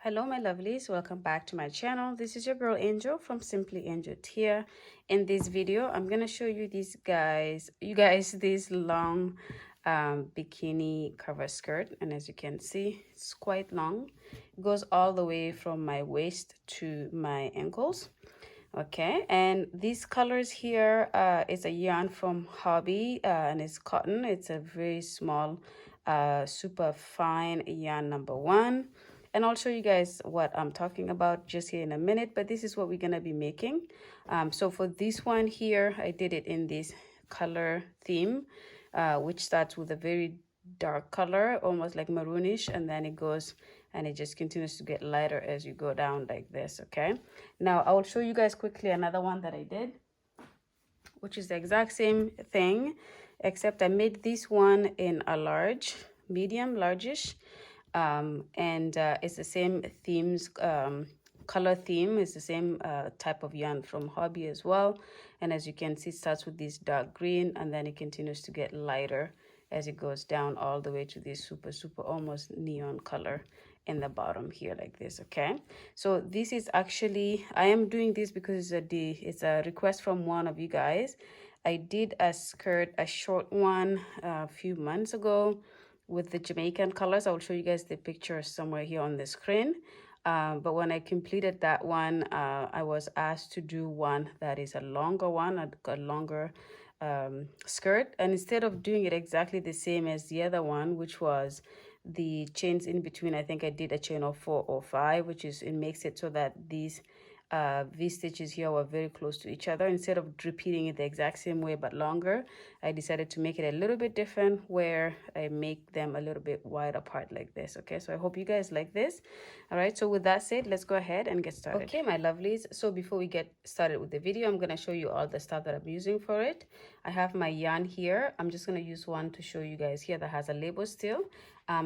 Hello my lovelies, welcome back to my channel. This is your girl Angel from Simply Angel here. In this video I'm gonna show you these this long bikini cover skirt, and as you can see it's quite long. It goes all the way from my waist to my ankles. Okay, and these colors here is a yarn from Hobby, and it's cotton. It's a very small super fine yarn, number one, and I'll show you guys what I'm talking about just here in a minute, but this is what we're gonna be making. So for this one here, I did it in this color theme, which starts with a very dark color, almost like maroonish, and then it goes and it just continues to get lighter as you go down like this. Okay, now I will show you guys quickly another one that I did, which is the exact same thing, except I made this one in a large, medium, largish, and it's the same themes, color theme. It's the same type of yarn from Hobby as well, and as you can see, it starts with this dark green and then it continues to get lighter as it goes down all the way to this super almost neon color in the bottom here like this. Okay, so this is actually, I am doing this because it's a request from one of you guys. I did a skirt, a short one, a few months ago with the Jamaican colors. I will show you guys the picture somewhere here on the screen. But when I completed that one, I was asked to do one that is a longer one, a longer skirt, and instead of doing it exactly the same as the other one, which was the chains in between, I think I did a chain of 4 or 5, which is, it makes it so that these V stitches here were very close to each other. Instead of repeating it the exact same way but longer, I decided to make it a little bit different, where I make them a little bit wide apart like this. Okay, so I hope you guys like this. All right, so with that said, let's go ahead and get started. Okay my lovelies, so before we get started with the video, I'm going to show you all the stuff that I'm using for it. I have my yarn here. I'm just going to use one to show you guys here that has a label still.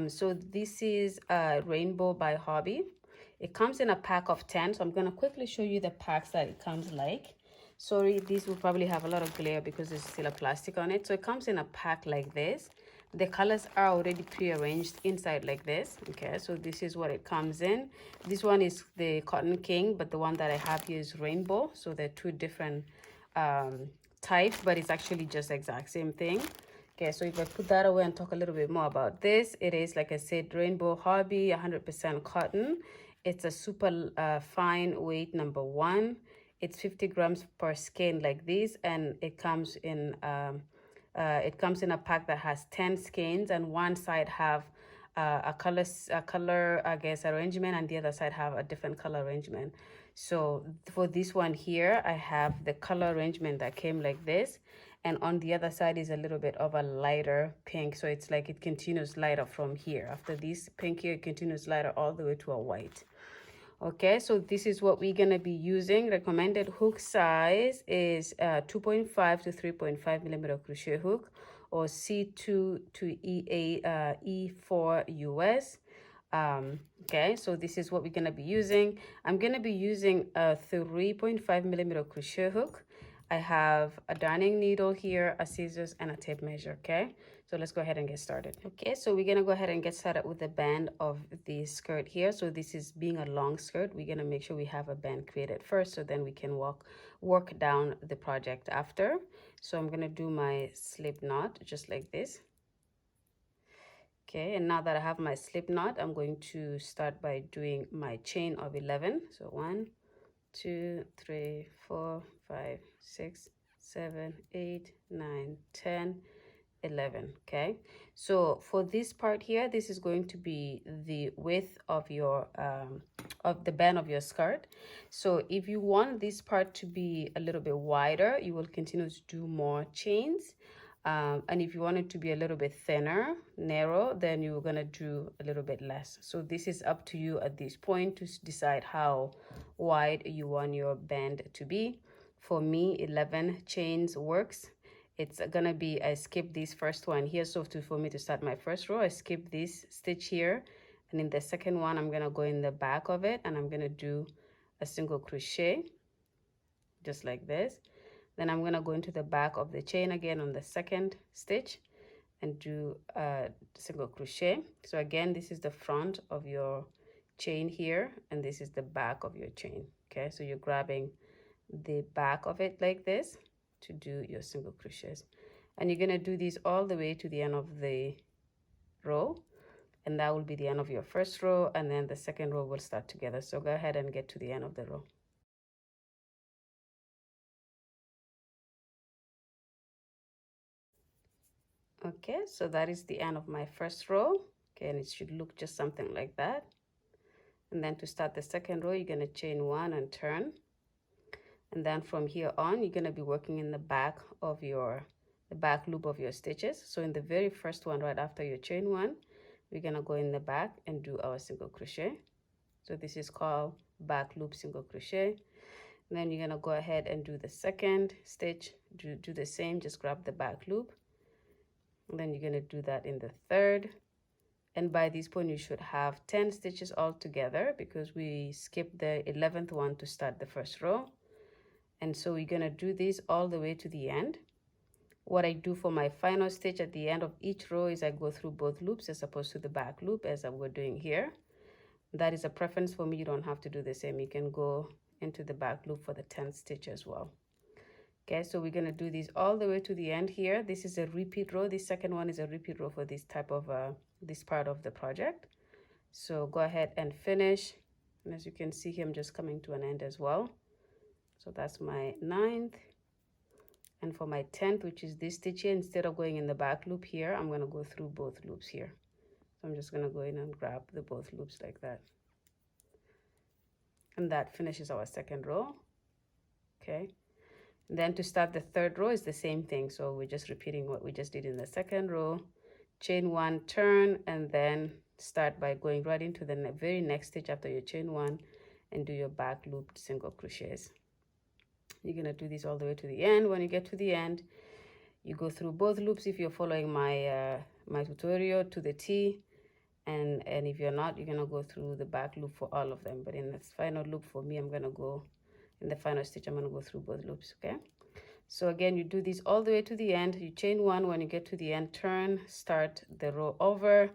So this is Rainbow by Hobby. It comes in a pack of 10, so I'm going to quickly show you the packs that it comes like. Sorry, this will probably have a lot of glare because there's still a plastic on it. So it comes in a pack like this. The colors are already pre-arranged inside like this. Okay, so this is what it comes in. This one is the Cotton King, but the one that I have here is Rainbow. So they're two different types, but it's actually just the exact same thing. Okay, so if I put that away and talk a little bit more about this, it is, like I said, Rainbow Hobby, 100% cotton. It's a super fine weight, number one. It's 50 grams per skein like this, and it comes in a pack that has 10 skeins, and one side have a color I guess arrangement, and the other side have a different color arrangement. So for this one here, I have the color arrangement that came like this, and on the other side is a little bit of a lighter pink. So it's like it continues lighter from here. After this pink here, it continues lighter all the way to a white. Okay, so this is what we're gonna be using. Recommended hook size is 2.5 to 3.5 millimeter crochet hook, or C2 to E4 US. Okay, so this is what we're gonna be using. I'm gonna be using a 3.5 millimeter crochet hook. I have a darning needle here, a scissors, and a tape measure. Okay, so let's go ahead and get started. Okay, so we're gonna go ahead and get started with the band of the skirt here. So this is, being a long skirt, we're gonna make sure we have a band created first, so then we can work down the project after. So I'm gonna do my slip knot just like this. Okay, and now that I have my slip knot, I'm going to start by doing my chain of 11. So 1, 2, 3, 4, 5, 6, 7, 8, 9, 10, 11. Okay, so for this part here, this is going to be the width of your of the band of your skirt. So if you want this part to be a little bit wider, you will continue to do more chains. And if you want it to be a little bit thinner, narrow, then you're gonna do a little bit less. So this is up to you at this point to decide how wide you want your band to be. For me, 11 chains works. It's gonna be, I skip this first one here. So for me to start my first row, I skip this stitch here, and in the second one, I'm gonna go in the back of it, and I'm gonna do a single crochet just like this. Then I'm gonna go into the back of the chain again on the second stitch and do a single crochet. So again, this is the front of your chain here, and this is the back of your chain. Okay, so you're grabbing the back of it like this to do your single crochets, and you're going to do these all the way to the end of the row, and that will be the end of your first row, and then the second row will start together. So go ahead and get to the end of the row. Okay, so that is the end of my first row. Okay, and it should look just something like that. And then to start the second row, you're going to chain one and turn, and then from here on you're going to be working in the back of the back loop of your stitches. So in the very first one, right after your chain one, we're going to go in the back and do our single crochet. So this is called back loop single crochet. And then you're going to go ahead and do the second stitch, do the same, just grab the back loop, and then you're going to do that in the third. And by this point you should have 10 stitches all together, because we skipped the 11th one to start the first row. And so we're going to do this all the way to the end. What I do for my final stitch at the end of each row is I go through both loops as opposed to the back loop as we're doing here. That is a preference for me. You don't have to do the same. You can go into the back loop for the 10th stitch as well. Okay, so we're going to do this all the way to the end here. This is a repeat row. This second one is a repeat row for this type of this part of the project. So go ahead and finish. And as you can see here, I'm just coming to an end as well. So that's my 9th. And for my 10th, which is this stitch here, instead of going in the back loop here, I'm going to go through both loops here. So I'm just going to go in and grab the both loops like that. And that finishes our second row. Okay. And then to start the third row is the same thing. So we're just repeating what we just did in the second row. Chain one, turn, and then start by going right into the very next stitch after your chain one and do your back looped single crochets. You're going to do this all the way to the end. When you get to the end, you go through both loops if you're following my my tutorial to the T, and if you're not, you're going to go through the back loop for all of them. But in the final loop for me, I'm going to go in the final stitch, I'm going to go through both loops. Okay, so again, you do this all the way to the end. You chain one. When you get to the end, turn, start the row over.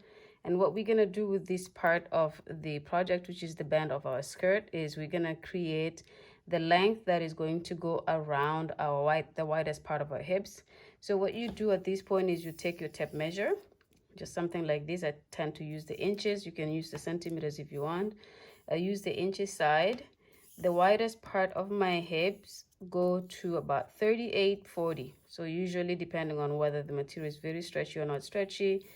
And what we're going to do with this part of the project, which is the band of our skirt, is we're going to create the length that is going to go around our the widest part of our hips. So what you do at this point is you take your tape measure, just something like this. I tend to use the inches. You can use the centimeters if you want. I use the inches side. The widest part of my hips go to about 38-40. So usually, depending on whether the material is very stretchy or not stretchy,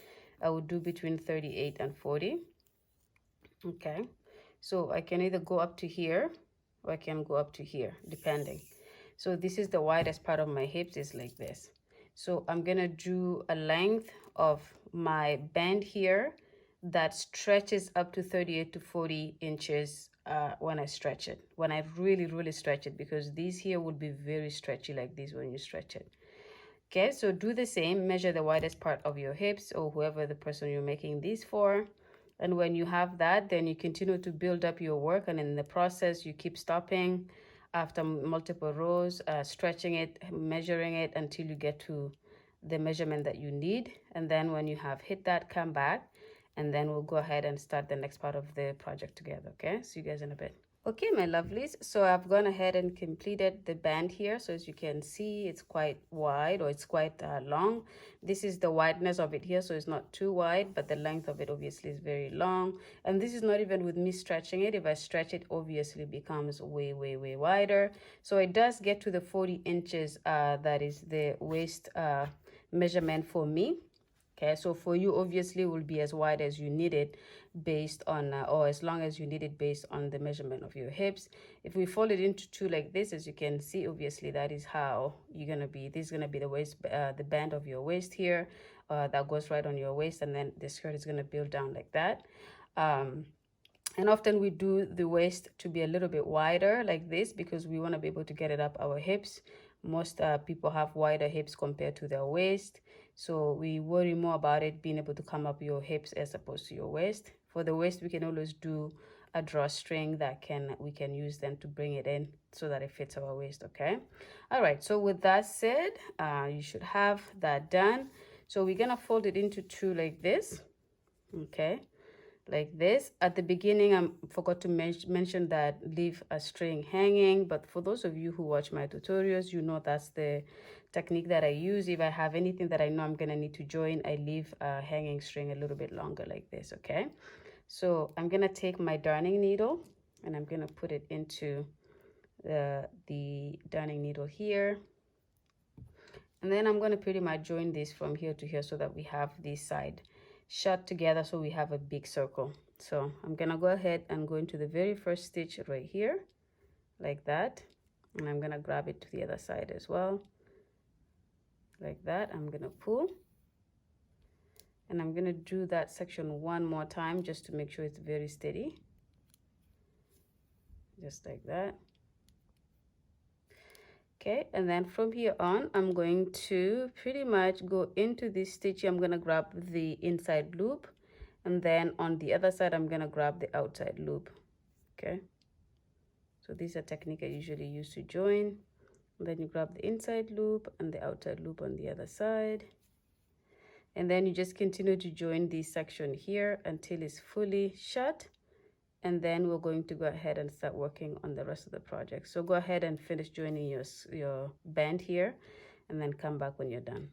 I would do between 38 and 40. Okay, so I can either go up to here or I can go up to here, depending. So this is the widest part of my hips, is like this. So I'm gonna do a length of my band here that stretches up to 38 to 40 inches when I stretch it, when I really stretch it, because these here would be very stretchy like this when you stretch it. Okay, so do the same, measure the widest part of your hips or whoever the person you're making these for. And when you have that, then you continue to build up your work, and in the process you keep stopping after multiple rows, stretching it, measuring it until you get to the measurement that you need. And then when you have hit that, come back, and then we'll go ahead and start the next part of the project together. Okay, see you guys in a bit. Okay, my lovelies, so I've gone ahead and completed the band here. So as you can see, it's quite wide, or it's quite long. This is the wideness of it here, so it's not too wide, but the length of it obviously is very long. And this is not even with me stretching it. If I stretch it, obviously becomes way wider. So it does get to the 40 inches. That is the waist measurement for me. Okay, so for you, obviously, it will be as wide as you need it based on, or as long as you need it based on the measurement of your hips. If we fold it into two like this, as you can see, obviously, that is how you're going to be. This is going to be the waist, the band of your waist here that goes right on your waist, and then the skirt is going to build down like that. And often we do the waist to be a little bit wider like this because we want to be able to get it up our hips. Most people have wider hips compared to their waist. So we worry more about it being able to come up your hips as opposed to your waist. For the waist, we can always do a drawstring that we can use then to bring it in so that it fits our waist. Okay. All right. So with that said, you should have that done. So we're going to fold it into two like this. Okay. like this. At the beginning, I forgot to mention that leave a string hanging, but for those of you who watch my tutorials, you know that's the technique that I use. If I have anything that I know I'm gonna need to join, I leave a hanging string a little bit longer like this, okay? So I'm gonna take my darning needle and I'm gonna put it into the darning needle here. And then I'm gonna pretty much join this from here to here so that we have this side shut together so we have a big circle. So I'm gonna go ahead and go into the very first stitch right here like that, and I'm gonna grab it to the other side as well like that. I'm gonna pull, and I'm gonna do that section one more time just to make sure it's very steady, just like that. Okay, and then from here on, I'm going to pretty much go into this stitch. I'm gonna grab the inside loop, and then on the other side, I'm gonna grab the outside loop. Okay, so this is a technique I usually use to join. And then you grab the inside loop and the outside loop on the other side. And then you just continue to join this section here until it's fully shut. And then we're going to go ahead and start working on the rest of the project. So go ahead and finish joining your band here, and then come back when you're done.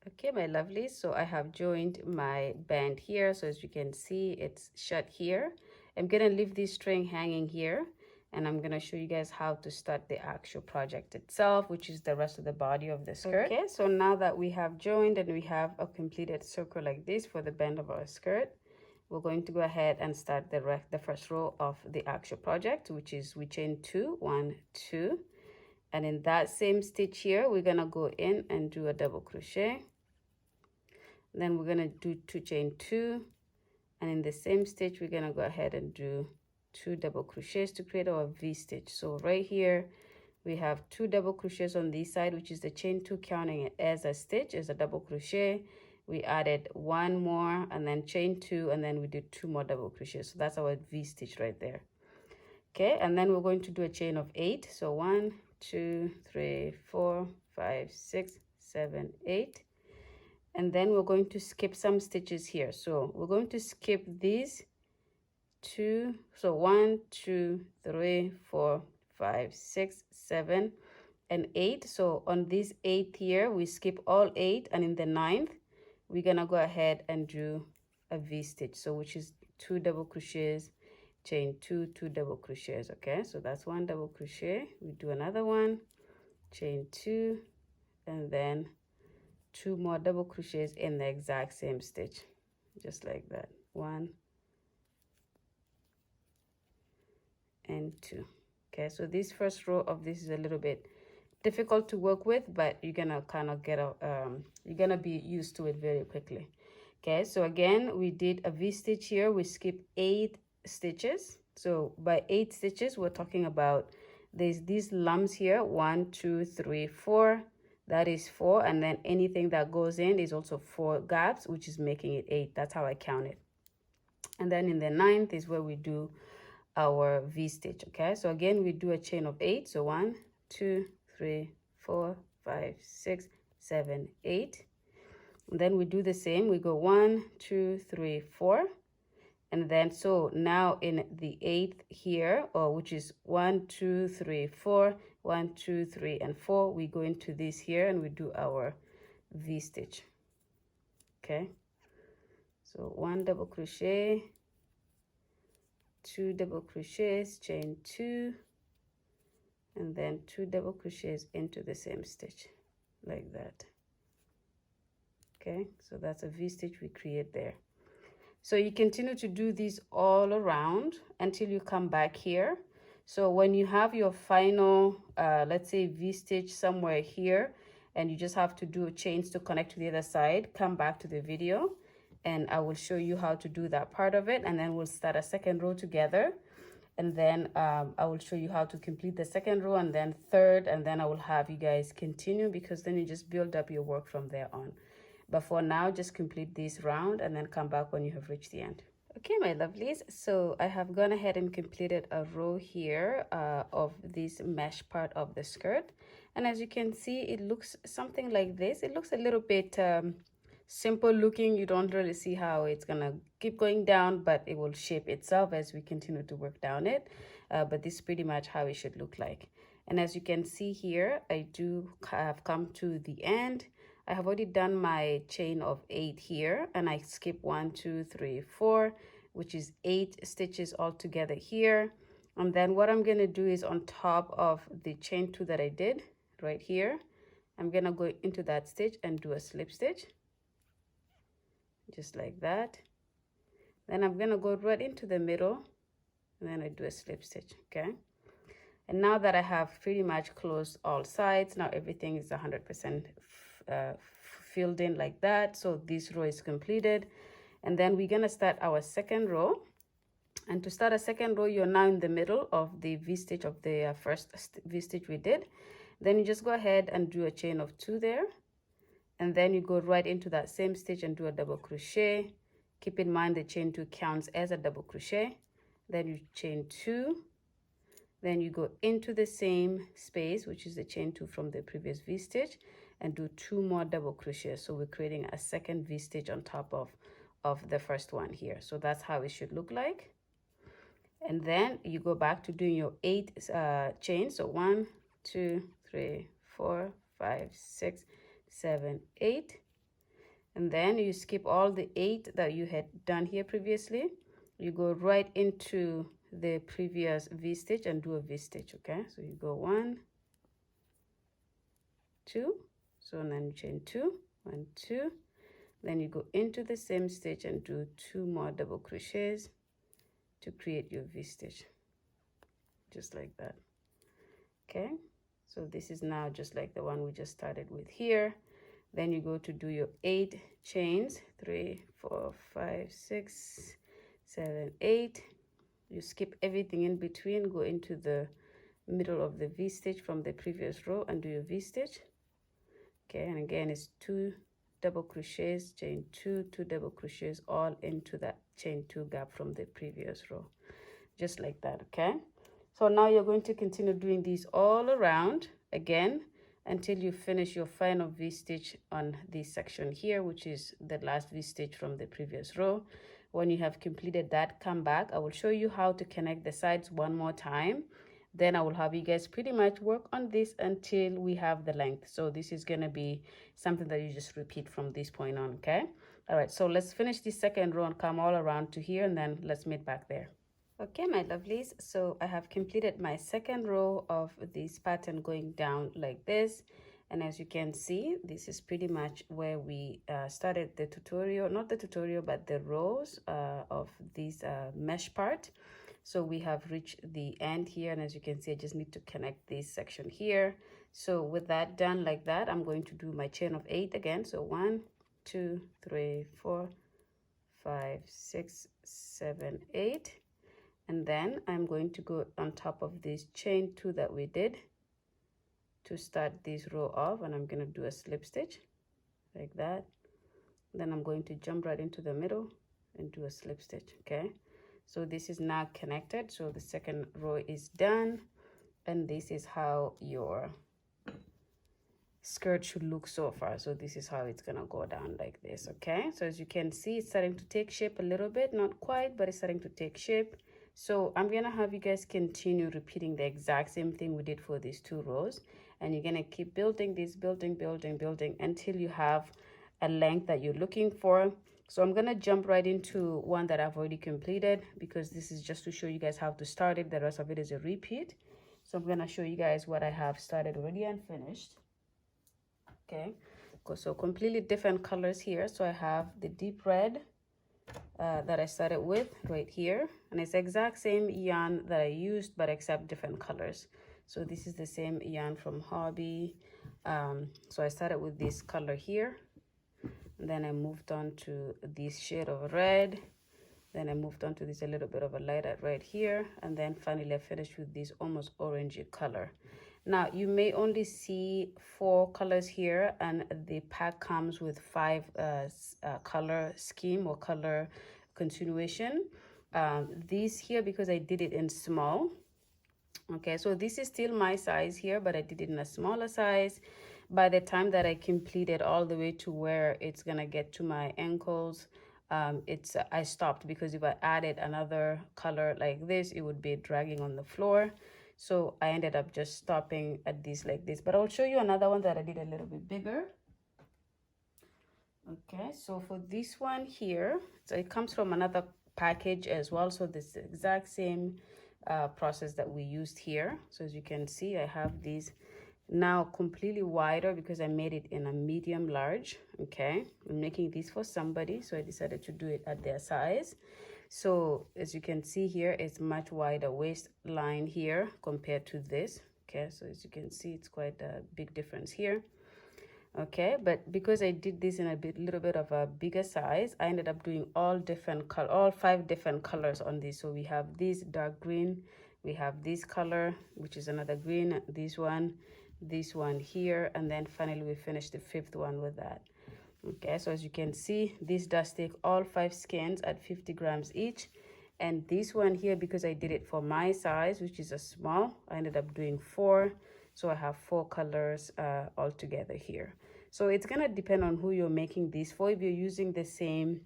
Okay, my lovelies, so I have joined my band here. So as you can see, it's shut here. I'm gonna leave this string hanging here, and I'm gonna show you guys how to start the actual project itself, which is the rest of the body of the skirt. Okay, so now that we have joined and we have a completed circle like this for the band of our skirt, we're going to go ahead and start the first row of the actual project, which is we chain 2, 1, 2, and in that same stitch here, we're gonna go in and do a double crochet. Then we're gonna do 2 chain 2, and in the same stitch we're gonna go ahead and do 2 double crochets to create our V stitch. So right here we have 2 double crochets on this side, which is the chain 2, counting it as a stitch, as a double crochet. We added 1 more and then chain 2, and then we did 2 more double crochets. So that's our V stitch right there. Okay, and then we're going to do a chain of 8. So 1, 2, 3, 4, 5, 6, 7, 8. And then we're going to skip some stitches here. So we're going to skip these 2. So 1, 2, 3, 4, 5, 6, 7, and 8. So on this 8th here, we skip all 8, and in the 9th, we're gonna go ahead and do a V stitch. So which is 2 double crochets, chain 2, 2 double crochets. Okay, so that's 1 double crochet. We do another one, chain 2, and then 2 more double crochets in the exact same stitch, just like that. 1 and 2. Okay, so this first row of this is a little bit difficult to work with, but you're gonna kind of get you're gonna be used to it very quickly. Okay, so again, we did a V stitch here. We skipped 8 stitches. So by 8 stitches, we're talking about there's these lumps here, 1, 2, 3, 4. That is 4, and then anything that goes in is also 4 gaps, which is making it 8. That's how I count it. And then in the 9th is where we do our V stitch. Okay, so again, we do a chain of 8. So 1, 2, 3, 4, 5, 6, 7, 8. And then we do the same. We go 1, 2, 3, 4. And then so now in the 8th here, or which is 1, 2, 3, 4, 1, 2, 3, and 4, we go into this here and we do our V stitch. Okay, so 1 double crochet, 2 double crochets, chain 2, and then 2 double crochets into the same stitch like that. Okay, so that's a V stitch we create there. So you continue to do this all around until you come back here. So when you have your final, let's say V stitch somewhere here, and you just have to do chains to connect to the other side, come back to the video and I will show you how to do that part of it. And then we'll start a second row together. And then I will show you how to complete the second row and then third, and then I will have you guys continue, because then you just build up your work from there on. But for now, just complete this round and then come back when you have reached the end. Okay, my lovelies, so I have gone ahead and completed a row here of this mesh part of the skirt. And as you can see, it looks something like this. It looks a little bit simple looking. You don't really see how it's gonna keep going down, but it will shape itself as we continue to work down it. But this is pretty much how it should look like. And as you can see here, I do have come to the end. I have already done my chain of 8 here, and I skip 1, 2, 3, 4, which is 8 stitches all together here. And then what I'm going to do is on top of the chain 2 that I did right here, I'm going to go into that stitch and do a slip stitch, just like that. Then I'm going to go right into the middle, and then I do a slip stitch. Okay, and now that I have pretty much closed all sides, now everything is 100% filled in like that. So this row is completed. And then we're going to start our second row. And to start a second row, you're now in the middle of the V-stitch of the first V-stitch we did. Then you just go ahead and do a chain of 2 there. And then you go right into that same stitch and do a double crochet. Keep in mind the chain 2 counts as a double crochet. Then you chain 2. Then you go into the same space, which is the chain 2 from the previous V-stitch, and do 2 more double crochets. So we're creating a second V-stitch on top of the first one here. So that's how it should look like. And then you go back to doing your 8 chains. So 1, 2, 3, 4, 5, 6, 7, 8. And then you skip all the 8 that you had done here previously. You go right into the previous V-stitch and do a V-stitch. Okay, so you go 1, 2. So then you chain 2, 1, 2. Then you go into the same stitch and do 2 more double crochets to create your V-stitch, just like that. Okay, so this is now just like the one we just started with here. Then you go to do your 8 chains, 3, 4, 5, 6, 7, 8. You skip everything in between, go into the middle of the V-stitch from the previous row and do your V-stitch. Okay, and again it's 2 double crochets, chain 2, 2 double crochets, all into that chain 2 gap from the previous row, just like that. Okay, so now you're going to continue doing these all around again until you finish your final V-stitch on this section here, which is the last V-stitch from the previous row. When you have completed that, come back. I will show you how to connect the sides one more time. Then I will have you guys pretty much work on this until we have the length. So this is going to be something that you just repeat from this point on. Okay, all right, so let's finish this second row and come all around to here, and then let's meet back there. Okay, my lovelies, so I have completed my second row of this pattern going down like this. And as you can see, this is pretty much where we started the tutorial, not the tutorial, but the rows of this mesh part. So we have reached the end here, and as you can see, I just need to connect this section here. So with that done like that, I'm going to do my chain of 8 again. So 1, 2, 3, 4, 5, 6, 7, 8. And then I'm going to go on top of this chain 2 that we did to start this row off, and I'm going to do a slip stitch like that. Then I'm going to jump right into the middle and do a slip stitch. Okay, so this is now connected, so the second row is done, and this is how your skirt should look so far. So this is how it's gonna go down like this. Okay, so as you can see, it's starting to take shape a little bit, not quite, but it's starting to take shape. So I'm gonna have you guys continue repeating the exact same thing we did for these 2 rows, and you're gonna keep building this, building until you have a length that you're looking for. So I'm gonna jump right into one that I've already completed, because this is just to show you guys how to start it. The rest of it is a repeat. So I'm gonna show you guys what I have started already and finished. Okay, so completely different colors here. So I have the deep red that I started with right here, and it's the exact same yarn that I used, but except different colors. So this is the same yarn from Hobby. So I started with this color here, and then I moved on to this shade of red, then I moved on to this a little bit of a lighter red here, and then finally I finished with this almost orangey color. Now you may only see 4 colors here, and the pack comes with 5 color scheme or color continuation. This here, because I did it in small. Okay, so this is still my size here, but I did it in a smaller size. By the time that I completed all the way to where it's gonna get to my ankles, I stopped, because if I added another color like this, it would be dragging on the floor. So I ended up just stopping at this like this, but I'll show you another one that I did a little bit bigger. Okay, so for this one here, so it comes from another package as well, so this is the exact same process that we used here. So as you can see, I have these now completely wider because I made it in a medium large. Okay, I'm making this for somebody, so I decided to do it at their size. So as you can see here, it's much wider waistline here compared to this. Okay, so as you can see, it's quite a big difference here. Okay, but because I did this in a little bit of a bigger size, I ended up doing all 5 different colors on this. So we have this dark green, we have this color, which is another green, this one here, and then finally we finished the 5th one with that. Okay, so as you can see, this does take all 5 skeins at 50 grams each. And this one here, because I did it for my size, which is a small, I ended up doing 4. So I have 4 colors all together here. So it's gonna depend on who you're making this for. If you're using the same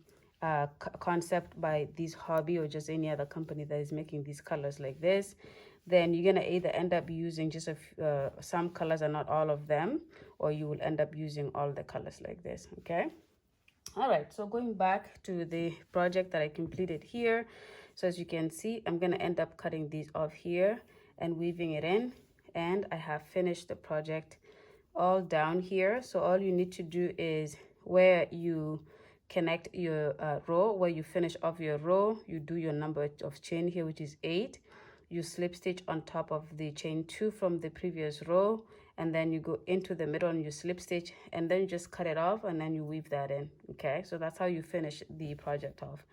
concept by this hobby or just any other company that is making these colors like this, then you're gonna either end up using just some colors and not all of them, or you will end up using all the colors like this. Okay, all right, so going back to the project that I completed here, so as you can see, I'm gonna end up cutting these off here and weaving it in, and I have finished the project all down here. So all you need to do is where you connect your row, where you finish off your row, you do your number of chain here, which is 8. You slip stitch on top of the chain 2 from the previous row, and then you go into the middle and you slip stitch, and then you just cut it off and then you weave that in. Okay, so that's how you finish the project off.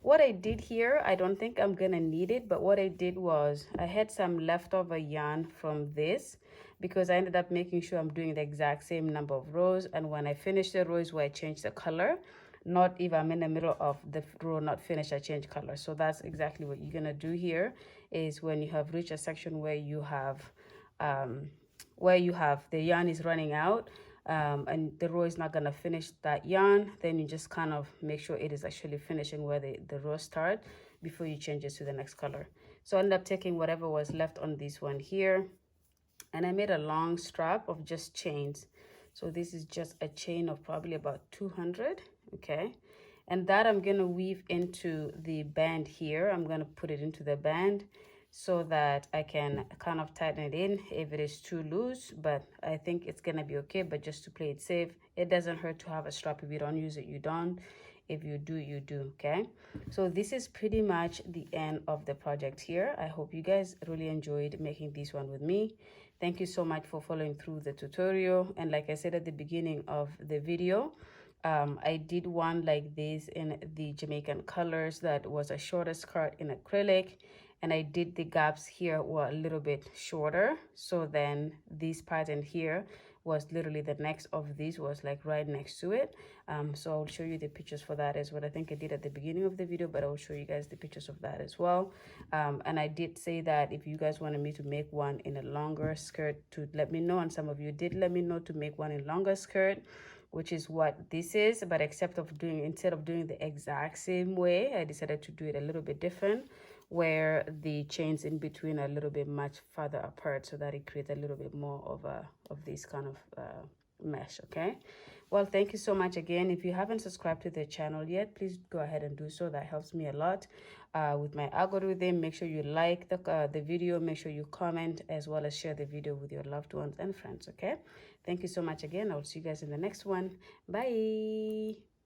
What I did here, I don't think I'm gonna need it, but what I did was I had some leftover yarn from this, because I ended up making sure I'm doing the exact same number of rows, and when I finish the rows where I change the color, not if I'm in the middle of the row not finished, I change color. So that's exactly what you're gonna do here, is when you have reached a section where you have the yarn is running out, and the row is not gonna finish that yarn, then you just kind of make sure it is actually finishing where the row start before you change it to the next color. So I ended up taking whatever was left on this one here, and I made a long strap of just chains. So this is just a chain of probably about 200. Okay, and that I'm gonna weave into the band here. I'm gonna put it into the band so that I can kind of tighten it in if it is too loose, but I think it's gonna be okay. But just to play it safe, it doesn't hurt to have a strap. If you don't use it, you don't. If you do, you do. Okay, so this is pretty much the end of the project here. I hope you guys really enjoyed making this one with me. Thank you so much for following through the tutorial. And like I said at the beginning of the video, I did one like this in the Jamaican colors that was a shorter skirt in acrylic, and I did the gaps here were a little bit shorter. So then this pattern here was literally the next of these was like right next to it. So I'll show you the pictures for that as well. I think I did at the beginning of the video, but I'll show you guys the pictures of that as well. And I did say that if you guys wanted me to make one in a longer skirt, to let me know, and some of you did let me know to make one in longer skirt, which is what this is. But instead of doing the exact same way, I decided to do it a little bit different, where the chains in between are a little bit much farther apart, so that it creates a little bit more of this kind of mesh. Okay, well, thank you so much again. If you haven't subscribed to the channel yet, please go ahead and do so. That helps me a lot with my algorithm. Make sure you like the video, make sure you comment, as well as share the video with your loved ones and friends. Okay, thank you so much again. I'll see you guys in the next one. Bye.